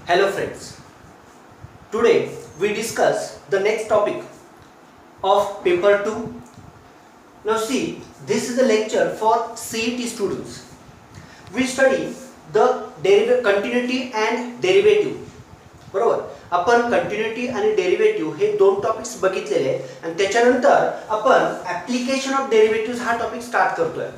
Hello friends, today we discuss the next topic of paper 2. Now see, this is a lecture for CET students. We study the continuity and derivative. बरोबर, आपण continuity आणि derivative हे दोन topics बघितलेले आणि त्याच्यानंतर आपण application of derivative हा टॉपिक स्टार्ट करतोय.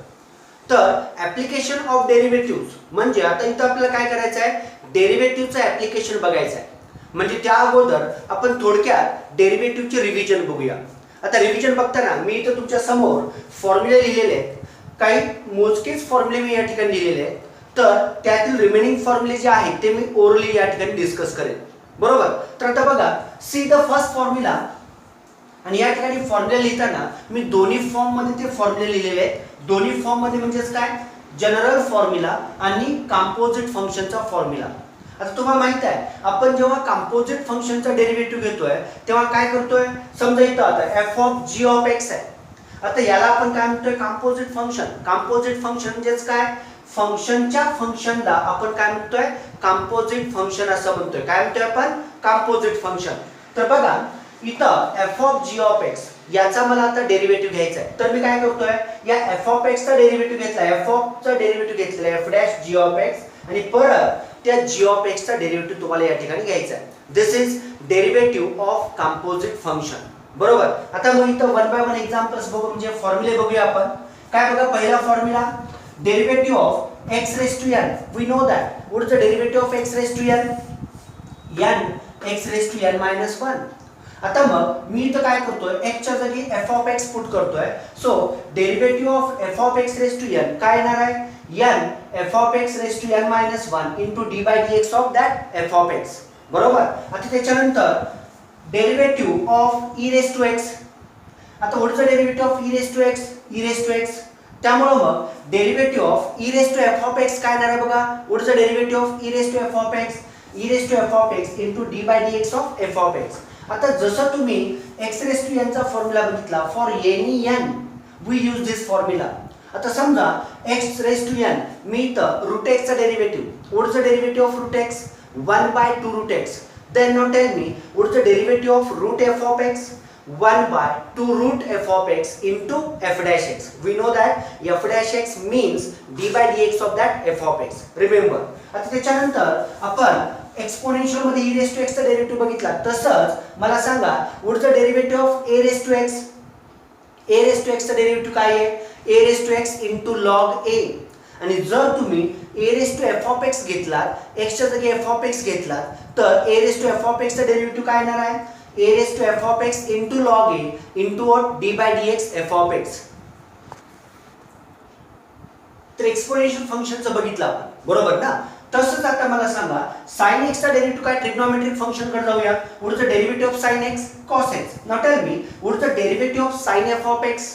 तर ऍप्लिकेशन ऑफ डेरिव्हेटिव्ह म्हणजे आता इथं आपल्याला काय करायचं आहे, डेरिव्हेटिव्हचं ऍप्लिकेशन बघायचं आहे. म्हणजे त्या अगोदर आपण थोडक्यात डेरिव्हेटिव्हचे रिव्हिजन बघूया. आता रिव्हिजन बघताना मी इथं तुमच्या समोर फॉर्म्युले लिहिलेले आहेत. काही मोजकेच फॉर्म्युले मी या ठिकाणी लिहिलेले आहेत. तर त्यातील रिमेनिंग फॉर्म्युले जे आहेत ते मी ओरली या ठिकाणी डिस्कस करेन. बरोबर, तर आता बघा, सी द फर्स्ट फॉर्म्युला. आणि या ठिकाणी फॉर्म्युला लिहिताना मी दोन्ही फॉर्म मध्ये ते फॉर्म्युले लिहिलेले आहेत. दोन्ही फॉर्म मध्ये म्हणजेच काय, जनरल फॉर्म्युला आणि कंपोजिट फंक्शनचा फॉर्म्युला. आता तुम्हाला माहित आहे, आपण जेव्हा कंपोजिट फंक्शनचा डेरिव्हेटिव्ह घेतोय तेव्हा काय करतोय, समजा इथं आता f of g of x आहे. आता याला आपण काय म्हणतोय, कंपोजिट फंक्शन. कंपोजिट फंक्शन म्हणजेच काय, फंक्शनच्या फंक्शनला आपण काय म्हणतोय, कंपोजिट फंक्शन असं म्हणतोय. काय म्हणतोय आपण, कंपोजिट फंक्शन. तर बघा इथं f of g of x याचा मला आता डेरिव्हेटिव्ह घ्यायचा आहे. तर मी काय करतोय, या f ऑफ x चा डेरिव्हेटिव्ह घेतला, f ऑफ चा डेरिव्हेटिव्ह घेतलेला f dash g of x आणि परत त्या g ऑफ x चा डेरिव्हेटिव्ह तुम्हाला या ठिकाणी घ्यायचा आहे. This is derivative of composite function. बरोबर, आता मग इथं वन बाय वन एक्झाम्पल्स बघू, म्हणजे फॉर्म्युले बघूया आपण. काय बघा, पहिला formula, derivative of x raise to n. We know that what is the derivative of x raise to n, n x raise to n minus 1. आता मग मी इथं काय करतोय, x च्या जागी f ऑफ x पुट करतोय. So derivative of f of x raise to n काय येणार आहे, n f of x raise to n minus 1 into d by dx of that f of x. बरोबर, आता त्याच्यानंतर derivative of e raise to x. आता what is the derivative of e raise to x, e raise to x. त्यामुळे मग derivative of e raise to f of x काय येणार आहे बघा, what is the derivative of e raise to f of x, e raise to f of x into d by dx of f of x. आता जसं तुम्ही x raise to n चा formula बघितला, for any n we use this formula. आता समजा x raise to n, मी इथं root x चा derivative, what is the derivative of root x, 1 by 2 route x. Then now tell me what is the derivative of root f of x, 1 by 2 root f of x into f dash x. We know that f dash x means d by dx of that f of x. Remember. आता त्याच्यानंतर आपण exponential मध्ये e raised to x चा derivative बघितला. तसंच मला सांगा what is the derivative of a raised to x. a raised to x चा डेरिव्हेटिव्ह काय आहे, a raised to x into log a. आणि जर तुम्ही a raised to f of x घेतलात, x च्या जागी f of x घेतलात, तर a raised to f of x चा डेरिव्हेटिव्ह काय येणार आहे, a raised to f of x into log a into what, d by dx f of x. तर एक्सपोनेन्शियल फंक्शनचं बघितलं आपण. बरोबर ना. तसंच आता मला सांगा sin x चा डेरिव्हेटिव्ह काय, ट्रिग्नोमेट्रिक फंक्शन कडे जाऊया. What is the derivative of sin x, cos x. Now tell me what is the derivative of sin f of x,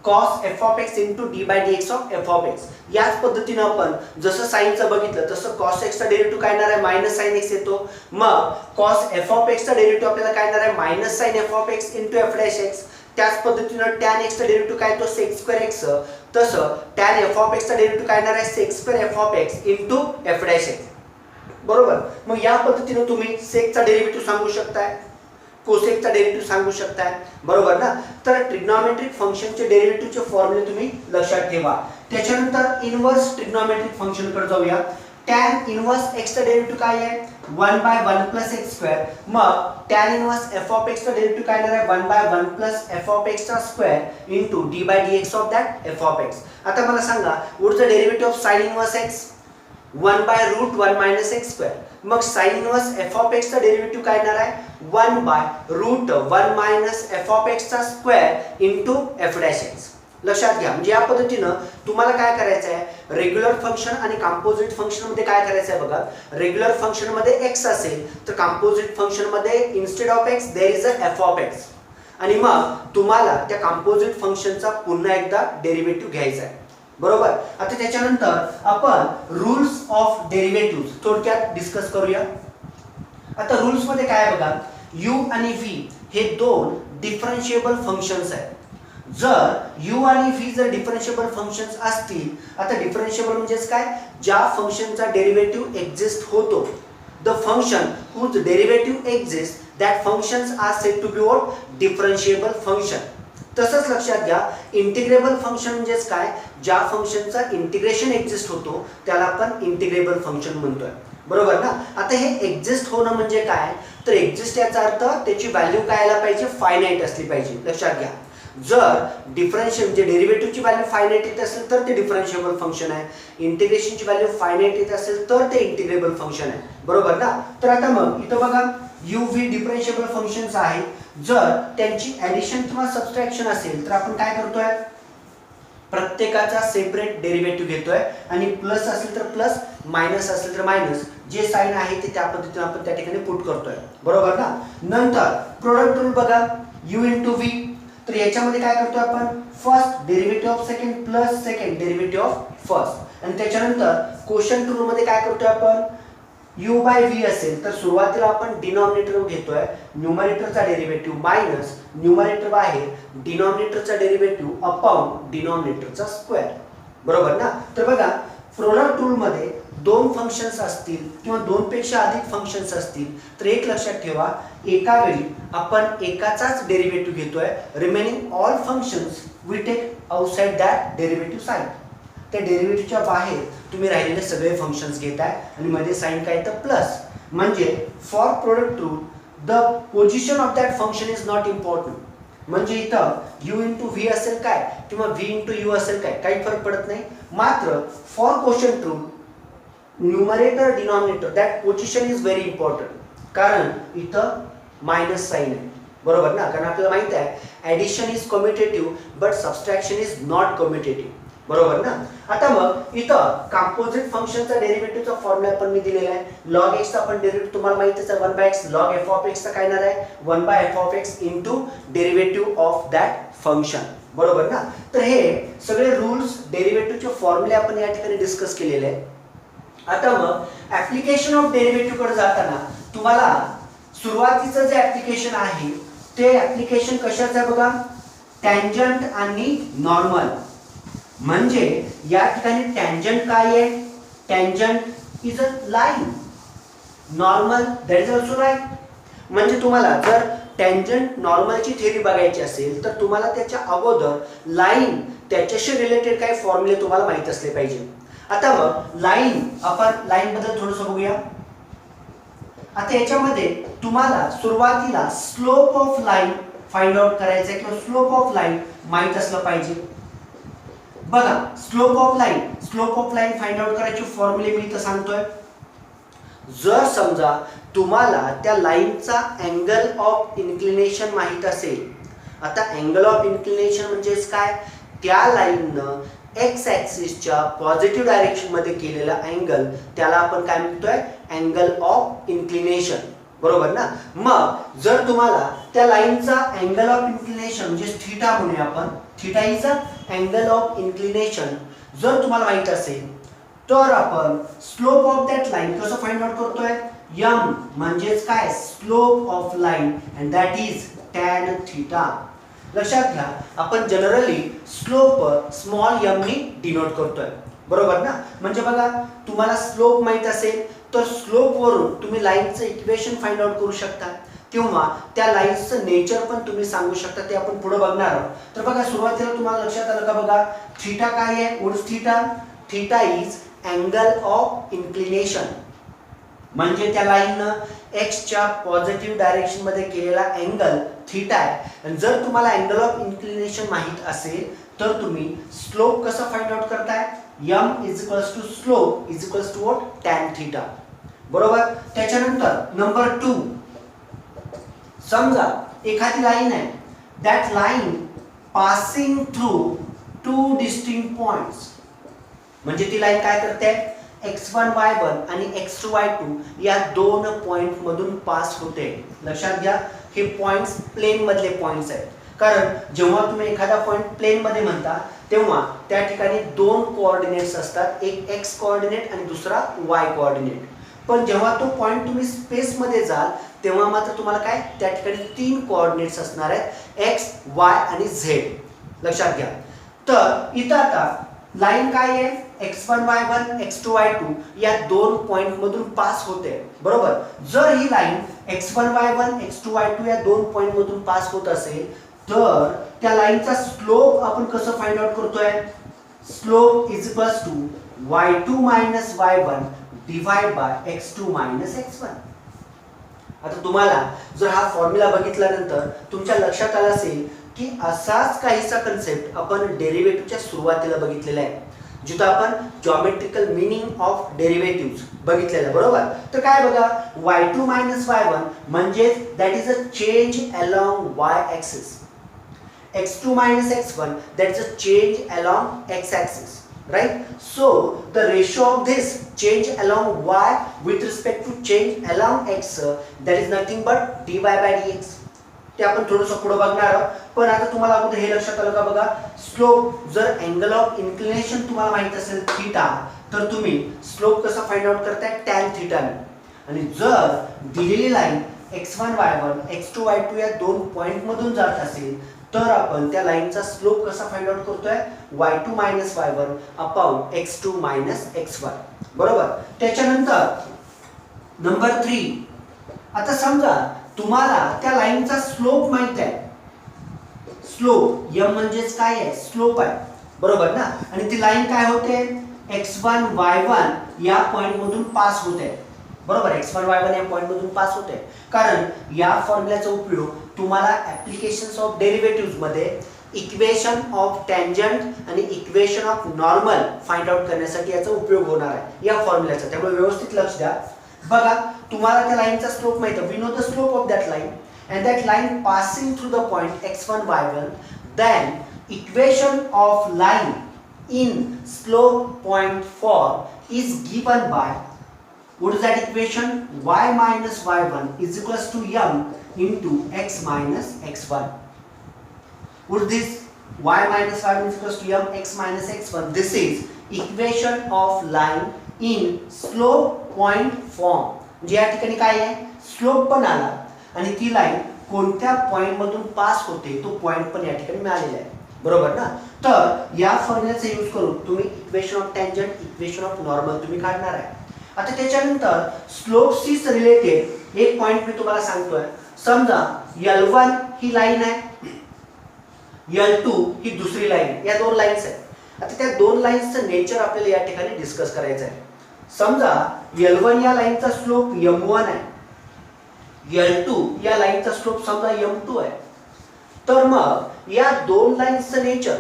cos f of x into d by dx of f of x. याच पद्धतीने आपण जसं sin चं बघितलं तसं cos x चा derivative काय येणार आहे, मायनस sin x येतो. मग cos f of x चा डेरिव्हेटिव्ह आपल्याला काय येणार आहे, minus sin f of x into f dash x. त्याच पद्धतीने tan x चा डेरिव्हेटिव्ह काय येतो, sec square x. तसं tan f of x चा डेरिव्हेटिव्ह काय येणार आहे, sec square f of x into f dash x. बरोबर, मग या पद्धतीने तुम्ही sec चा डेरिव्हेटिव्ह सांगू शकताय, कोसेक चा डेरिव्हेटिव्ह सांगू शकताय. बरोबर ना. तर ट्रिग्नोमेट्रिक फंक्शनचे डेरिव्हेटिव्हचे फॉर्म्युले तुम्ही लक्षात ठेवा. त्याच्यानंतर इनव्हर्स ट्रिग्नोमेट्रिक फंक्शन कडे जाऊया. tan इनव्हर्स x चा डेरिव्हेटिव्ह काय आहे, 1 बाय 1 प्लस x स्क्वेअर. मग tan inverse f of x चा डेरिव्हेटिव्ह काय येणार आहे, 1 by 1 plus f of x चा square into d by dx of that f of x. आता मला सांगा what is the derivative of sin inverse x, 1 by root 1 minus x square. मग sin inverse f of x चा derivative काय येणार आहे, 1 by root 1 minus f of x चा square into f dash x. लक्षात घ्या. म्हणजे या पद्धतीनं तुम्हाला काय करायचं आहे, रेग्युलर फंक्शन आणि कंपोजिट फंक्शन मध्ये काय करायचं आहे बघा. रेग्युलर फंक्शन मध्ये x असेल तर कंपोजिट फंक्शन मध्ये instead of x there is a f of x. आणि मग तुम्हाला त्या कंपोजिट फंक्शनचा पुन्हा एकदा डेरिव्हेटिव्ह घ्यायचा आहे. बरोबर, आता त्याच्यानंतर आपण रूल्स ऑफ डेरिव्हेटिव्ह थोडक्यात डिस्कस करूया. आता रूल्स मध्ये काय बघा, u आणि v हे दोन डिफरन्शिएबल फंक्शन्स आहेत. जर u आणि v जर डिफरन्शिएबल फंक्शन्स असतील, आता डिफरन्शिएबल म्हणजेच काय, ज्या फंक्शनचा डेरिव्हेटिव्ह एक्झिस्ट होतो. the function whose derivative exists, that functions are said to be what? Differentiable function. तसंच लक्षात घ्या, इंटिग्रेबल फंक्शन म्हणजेच काय? ज्या फंक्शनचा इंटिग्रेशन एक्झिस्ट होतो त्याला आपण इंटिग्रेबल फंक्शन म्हणतोय, बरोबर ना? आता हे एक्झिस्ट होणं म्हणजे काय? तर एक्झिस्ट याचा अर्थ त्याची व्हॅल्यू काय यायला पाहिजे? फायनाईट असली पाहिजे. लक्षात घ्या, जर डिफरन्शियल म्हणजे डेरिव्हेटिव्हची व्हॅल्यू फायनाईट येत असेल तर ते डिफरन्शिएबल फंक्शन आहे, इंटिग्रेशनची व्हॅल्यू फायनाईट येत असेल तर ते इंटिग्रेबल फंक्शन आहे, बरोबर ना? तर आता मग इथं बघा, u v डिफरन्शिएबल फंक्शन्स आहेत. जर त्यांची ऍडिशन किंवा सबट्रॅक्शन असेल तर आपण काय करतोय? प्रत्येकाचा सेपरेट डेरिव्हेटिव्ह घेतोय आणि प्लस असेल तर प्लस, मायनस असेल तर मायनस, जे साइन आहे ते त्या पद्धतीने आपण त्या ठिकाणी पुट करतोय, बरोबर ना? नंतर प्रोडक्ट रूल बघा, u * v. तर याच्यामध्ये काय करतोय आपण? First derivative of second plus second derivative of first. आणि त्याच्यानंतर क्वोशंट रूल मध्ये काय करतोय आपण? u/v असेल तर सुरुवातीला आपण डिनॉमिनेटर घेतोय, न्यूमरेटरचा डेरिव्हेटिव्ह मायनस न्यूमरेटर बाहेर डिनॉमिनेटरचा डेरिव्हेटिव्ह अपॉन डिनॉमिनेटरचा स्क्वेअर, बरोबर ना? तर बघा, प्रोडक्ट रूल मध्ये दोन फंक्शन्स असतील किंवा दोन पेक्षा अधिक फंक्शन्स असतील तर एक लक्षात ठेवा, एका वेळी आपण एकाचाच डेरिव्हेटिव्ह घेतोय, remaining all functions we take outside that derivative sign. त्या डेरिव्हेटिव्हच्या बाहेर तुम्ही राहिलेले सगळे फंक्शन्स घेताय आणि मध्ये साइन काय येतं? प्लस. म्हणजे for product rule the position of that function is not important. म्हणजे इथं u * v असेल काय किंवा v * u असेल काय, काही फरक पडत नाही. मात्र for quotient rule numerator denominator that position is very important, कारण इथं मायनस साइन आहे, बरोबर ना? कारण आपल्याला माहित आहे addition is commutative but subtraction is not commutative, बरोबर ना? आता मग इथं कंपोजिट फंक्शनचा डेरिव्हेटिव्हचा फॉर्म्युला पण मी दिलेला आहे. log x चा पण डेरिव्हेटिव्ह तुम्हाला माहितीच आहे, 1/x. log f of x चा काय येणार आहे? 1/f of x into derivative of that function, बरोबर ना? तर हे सगळे रूल्स डेरिव्हेटिव्हचे फॉर्म्युले आपण या ठिकाणी डिस्कस केलेले आहेत. आता मग ऍप्लिकेशन ऑफ डेरिव्हेटिव्ह कडे जाताना तुम्हाला सुरुवातीचं जे ऍप्लिकेशन आहे ते ऍप्लिकेशन कशाचं आहे बघा? टँजंट आणि नॉर्मल. म्हणजे या ठिकाणी टँजंट काय आहे? Tangent is a line, normal that is also line. म्हणजे तुम्हाला जर टँजंट नॉर्मलची थेरी बघायची असेल तर तुम्हाला त्याच्या अगोदर लाईन त्याच्याशी रिलेटेड काही फॉर्म्युले तुम्हाला माहित असले पाहिजे. आता मग लाईन, आपण लाईन बद्दल थोडंसं बघूया. आता याच्यामध्ये तुम्हाला सुरुवातीला slope of line find out करायचं आहे किंवा स्लोप ऑफ लाईन माहित असलं पाहिजे. बघा, slope of line find out करायची फॉर्म्युले मी इथं सांगतोय. जर समजा तुम्हाला त्या लाईनचा अँगल ऑफ इन्क्लिनेशन माहित असेल. आता अँगल ऑफ इन्क्लिनेशन म्हणजेच काय? त्या लाईननं एक्स ॲक्सिसच्या पॉझिटिव्ह डायरेक्शन मध्ये केलेला अँगल त्याला आपण काय म्हणतोय? अँगल ऑफ इन्क्लिनेशन, बरोबर ना? मग जर तुम्हाला त्या लाईनचा अँगल ऑफ इन्क्लिनेशन म्हणजे थीटा म्हणूया आपण, theta is a angle of inclination, जर तुम्हाला माहित असेल तर आपण स्लोप ऑफ दॅट लाईन कसं फाइंड आउट करतोय? m म्हणजेच काय? Slope of line and that is tan theta. लक्षात घ्या, आपण जनरली स्लोप स्मॉल m नी डिनोट करतोय, बरोबर ना? म्हणजे बघा, तुम्हाला स्लोप माहित असेल तर स्लोप वरून तुम्ही लाईनचं इक्वेशन फाइंड आउट करू शकता किंवा त्या लाईन्सचं नेचर पण तुम्ही सांगू शकता, ते आपण पुढे बघणार आहोत. तर बघा, सुरुवातीला तुम्हाला लक्षात आलं का? बघा, थीटा काय आहे? What is theta? Theta is angle of inclination. म्हणजे त्या लाईननं एक्स च्या पॉझिटिव्ह डायरेक्शन मध्ये केलेला अँगल थीटा आहे. आणि जर तुम्हाला अँगल ऑफ इन्क्लिनेशन माहित असेल तर तुम्ही स्लोप कसं फाइंड आउट करताय? m is slope is to what? tan theta, बरोबर. त्याच्यानंतर नंबर 2, समजा एखादी लाईन आहे, that line passing through two distinct points. म्हणजे ती लाईन काय करते? x1 y1 आणि x2 y2 या दोन पॉइंट मधून पास होते. लक्षात घ्या, हे पॉइंट्स प्लेन मधले पॉइंट्स आहेत. कारण जेव्हा तुम्ही एखादा पॉइंट प्लेन मध्ये म्हणता तेव्हा त्या ठिकाणी दोन कोऑर्डिनेट्स असतात, एक x कोऑर्डिनेट आणि दुसरा y कोऑर्डिनेट. पण जेव्हा तो पॉइंट तुम्ही स्पेस मध्ये जाल तेव्हा मात्र तुम्हाला काय? त्या ठिकाणी तीन कोऑर्डिनेट्स असणार आहेत, x, y आणि z. लक्षात घ्या. तर इथं आता लाईन काय आहे? x1 y1 x2 y2 या दोन पॉइंट मधून पास होते, बरोबर. जर ही line x1 y1 x2 y2 या दोन पॉइंट मधून पास होत असेल तर त्या लाईनचा स्लोप आपण कसं फाइंड आउट करतोय? Slope is equals to y2 minus y1 divide by x2 minus x1. आता तुम्हाला जर हा फॉर्म्युला बघितल्यानंतर तुमच्या लक्षात आलं असेल की असाच काहीसा कन्सेप्ट आपण डेरिव्हेटिव्हच्या सुरुवातीला बघितलेला आहे, जिथं आपण जॉमेट्रिकल मीनिंग ऑफ डेरिव्हेटिव्ह्ज बघितलेलं, बरोबर. तर काय बघा, y2 मायनस y1 म्हणजे that is a change along y axis, x2 minus x1 that is a change along x axis, right? So the ratio of this change along y with respect to change along x that is nothing but dy by dx. ते आपण थोडंसं पुढे बघणार आहोत, पण आता तुम्हाला अगोदर हे लक्षात आलं का बघा, स्लोप जर अँगल ऑफ इन्क्लिनेशन तुम्हाला माहित असेल थीटा, तर तुम्ही स्लोप कसा फाइंड आउट करताय? टॅन थीटा ने. आणि जर दिलेली line x1 y1 x2 y2 या दोन पॉइंट मधून जात असेल तर आपण त्या लाईनचा स्लोप कसा फाइंड आउट करतोय? y2 minus y1 upon x2 minus x1, बरोबर. त्याच्यानंतर नंबर 3, आता समजा तुम्हाला त्या लाईनचा स्लोप माहित आहे. स्लोप m म्हणजेच काय आहे? स्लोप आहे, बरोबर ना. आणि ती लाईन काय होते? x1 y1 या पॉइंट मधून पास होते, बरोबर. x1 y1 या पॉइंट मधून पास होते. कारण या फॉर्म्युल्याचा उपयोग तुम्हाला ऍप्लिकेशन्स ऑफ डेरिव्हेटिव्ह्ज मध्ये इक्वेशन ऑफ टँजंट आणि equation of normal find out करण्यासाठी याचा उपयोग होणार आहे या फॉर्म्युल्याचा. त्यामुळे व्यवस्थित लक्ष द्या. बघा, तुम्हाला त्या लाईनचा स्लोप माहिती आहे. We know the slope of that line and that line passing through the point x1 y1, then equation of line in slope point form is given by, what is that equation? Y minus y1 is equals to m into x minus x1. What is this? Y minus y1 is equals to m x minus x1. This is equation of line in slope point form. म्हणजे या ठिकाणी काय आहे? Slope पण आला आणि ती line कोणत्या पॉइंट मधून पास होते तो पॉइंट पण या ठिकाणी मिळालेला आहे, बरोबर ना. तर या फॉर्म्युल्याचा यूज करून तुम्ही equation of tangent equation of normal तुम्ही काढणार आहे. आता त्याच्यानंतर स्लोपशी रिलेटेड एक पॉइंट मी तुम्हाला सांगतोय. समजा L1 ही लाईन आहे, L2 ही दुसरी लाईन, या दोन लाईन्स आहेत. आता त्या दोन लाईन्सचं नेचर आपल्याला या ठिकाणी डिस्कस करायचं आहे. समजा L1 या लाईनचा स्लोप m1 आहे, L2 या लाईनचा स्लोप समजा m2 आहे. तर मग या दोन लाईन्सचं नेचर,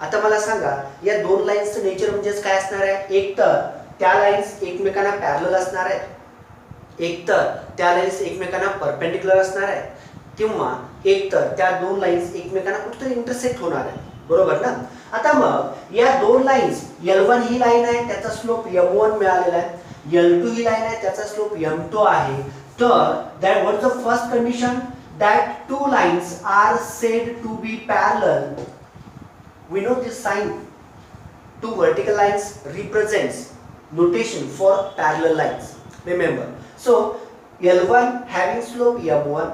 आता मला सांगा या दोन लाईन्सचं नेचर म्हणजेच काय असणार आहे? एक तर त्या लाईन्स एकमेकांना पॅरलल असणार आहेत, एक तर त्या लाईन्स एकमेकांना परपेंडिक्युलर असणार आहेत, किंवा एक तर त्या दोन लाईन्स एकमेकांना कुठेतरी इंटरसेक्ट होणार आहे, बरोबर ना. आता मग या दोन लाईन्स, L1 ही लाईन आहे त्याचा स्लोप m1 मिळालेला आहे, L2 ही लाईन आहे त्याचा स्लोप m2 आहे. तर that what is the first condition? That two lines are said to be parallel. We know this sign. Two vertical lines represents notation for parallel lines. Remember. So L1 having slope m1,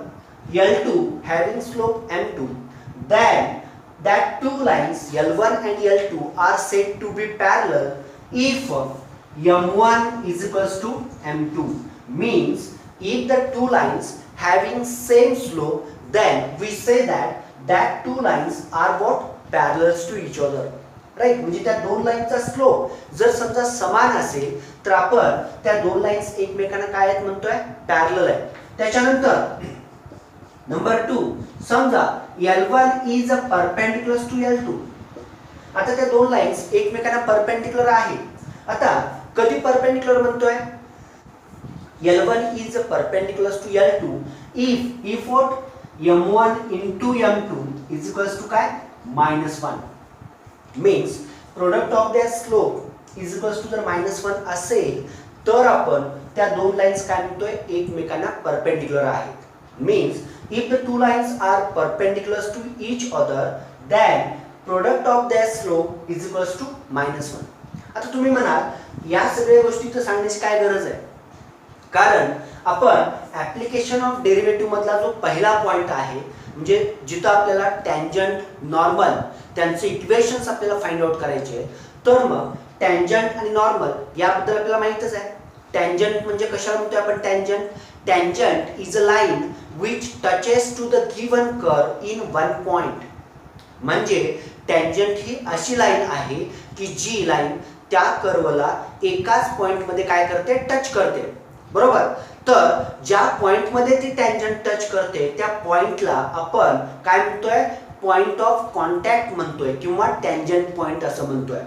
L2 having slope m2. Then that two lines L1 and L2 are said to be parallel if m1 is equals to m2. Means if the two lines having same slope, then we say that two lines are what? Parallel to each other, right? म्हणजे त्या दोन लाईनचा slope जर समजा समान असेल तर आपण त्या दोन लाईन्स एकमेकांना काय आहेत म्हणतोय? पॅरलल आहे. त्याच्यानंतर नंबर 2, समजा L1 is a perpendicular to L2. आता त्या दोन लाईन्स एकमेकांना परपेंडिक्युलर आहेत. आता कधी परपेंडिक्युलर म्हणतोय? L1 is perpendicular to L2 if what? m1 into m2 is equals to काय? -1. Means product of their slope is equals to जर -1 असेल तर आपण त्या दोन लाईन्स काय म्हणतोय? एकमेकांना परपेंडिक्युलर आहेत. Means if the two lines are perpendicular to each other, then product of their slope is equals to -1. आता तुम्ही म्हणाल या सगळ्या गोष्टी तर सांगण्याची काय गरज आहे? कारण आपण ऍप्लिकेशन ऑफ डेरिव्हेटिव्ह मधला जो पहिला पॉइंट आहे, म्हणजे जिथं आपल्याला टँजंट नॉर्मल त्यांचे इक्वेशन्स आपल्याला फाइंड आउट करायचे, तर मग टँजंट आणि नॉर्मल याबद्दल आपल्याला माहितच आहे. टँजंट म्हणजे कशाला म्हणतोय आपण tangent? Tangent is a line which touches to the given curve in one point. म्हणजे टँजंट ही अशी लाईन आहे की जी लाईन त्या कर्वला एकाच पॉइंटमध्ये काय करते? टच करते. बरोबर. तर ज्या पॉइंटमध्ये ती टँजंट टच करते त्या पॉइंटला आपण काय म्हणतोय? पॉइंट ऑफ कॉन्टॅक्ट म्हणतोय किंवा टँजंट पॉइंट असं म्हणतोय.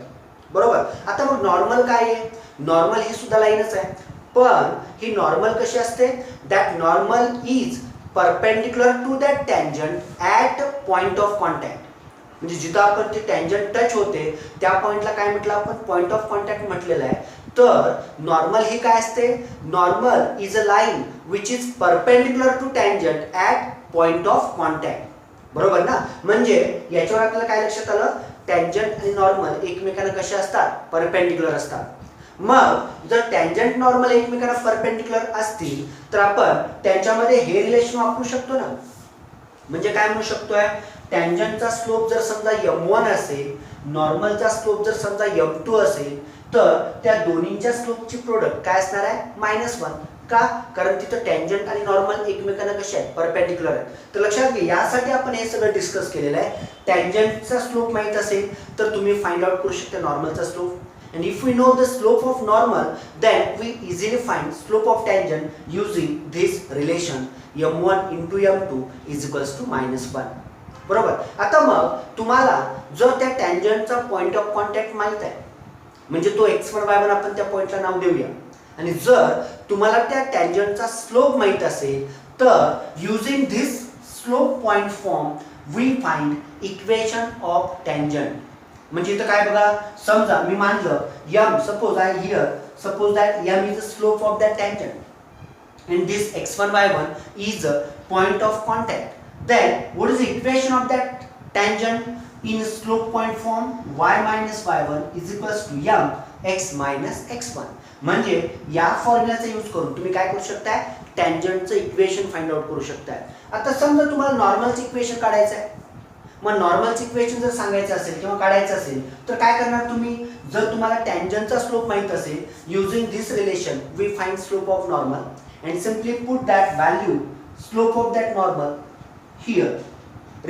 बरोबर. आता मग नॉर्मल काय आहे? नॉर्मल ही सुद्धा लाईनच आहे, पण ही नॉर्मल कशी असते? That normal is perpendicular to that tangent at point of contact. म्हणजे जिथं आपण ते टँजंट टच होते त्या पॉइंटला काय म्हटलं आपण? पॉइंट ऑफ कॉन्टॅक्ट म्हटलेलं आहे. तर नॉर्मल ही काय असते? Normal is a line which is perpendicular to tangent at point of contact. बरोबर ना? म्हणजे याच्यावर आपल्याला काय लक्षात आलं? टँजंट आणि नॉर्मल एकमेकांना कसे असतात? परपेंडिक्युलर असतात. मग जर टँजंट नॉर्मल एकमेकांना परपेंडिक्युलर असतील तर आपण त्यांच्यामध्ये हे रिलेशन वापरू शकतो ना. म्हणजे काय म्हणू शकतोय? टँजंटचा स्लोप जर समजा m1 असेल, नॉर्मलचा स्लोप जर समजा m2 असेल, तर त्या दोन्हींच्या स्लोपची प्रोडक्ट काय असणार आहे? -1. का? कारण तिथं टँजंट आणि नॉर्मल एकमेकांना कसे आहेत? परपेंडिक्युलर आहेत. तर लक्षात घ्या, यासाठी आपण हे सगळं डिस्कस केलेलं आहे. टँजंटचा स्लोप माहित असेल तर तुम्ही फाइंड आउट करू शकता नॉर्मलचा slope. And if we know the slope of normal, then we easily find slope of tangent using this relation m1 into m2 is equals to -1. बरोबर. आता मग तुम्हाला जर त्या टँजंटचा पॉइंट ऑफ कॉन्टॅक्ट माहित आहे, म्हणजे तो x1 y1 आपण त्या पॉइंटला नाव देऊया, आणि जर तुम्हाला त्या टँजंटचा स्लोप माहित असेल तर using this slope point form we find equation of tangent. म्हणजे इथं काय बघा, समजा मी मानलं m, suppose I here, suppose that m is the slope of that tangent and this x1 y1 is a point of contact. Then what is the equation of that tangent in slope point form? y minus y1 is equals to m x minus x1. म्हणजे या फॉर्म्युलाचा use करून तुम्ही काय करू शकताय? टँजंटचं equation find out करू शकताय. आता समजा तुम्हाला नॉर्मलचं इक्वेशन काढायचं आहे, मग नॉर्मलचं इक्वेशन जर सांगायचं असेल किंवा काढायचं असेल तर काय करणार तुम्ही? जर तुम्हाला टँजंटचा स्लोप माहित असेल, using this relation we find slope of normal and simply put that value, slope of that normal here.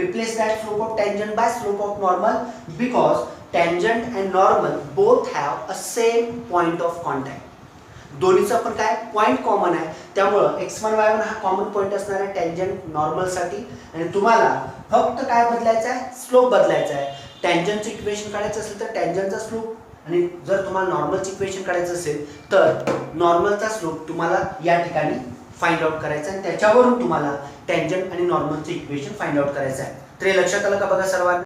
Replace that slope of tangent by slope of normal because tangent and normal both have a same point of contact. दोन्हीचा पण काय point common आहे, त्यामुळं x1 y1 हा common point असणार आहे tangent normal साठी. आणि तुम्हाला फक्त काय बदलायचं आहे? स्लोप बदलायचा आहे. टँजंटचं इक्वेशन काढायचं असेल तर टँजंटचा स्लोप, आणि जर तुम्हाला नॉर्मलचं इक्वेशन काढायचं असेल तर नॉर्मलचा स्लोप तुम्हाला या ठिकाणी फाइंड आउट करायचा आहे. त्याच्यावरून तुम्हाला टँजंट आणि नॉर्मलचं इक्वेशन फाइंड आउट करायचं आहे. तर हे लक्षात आलं का बघा सर्वांना?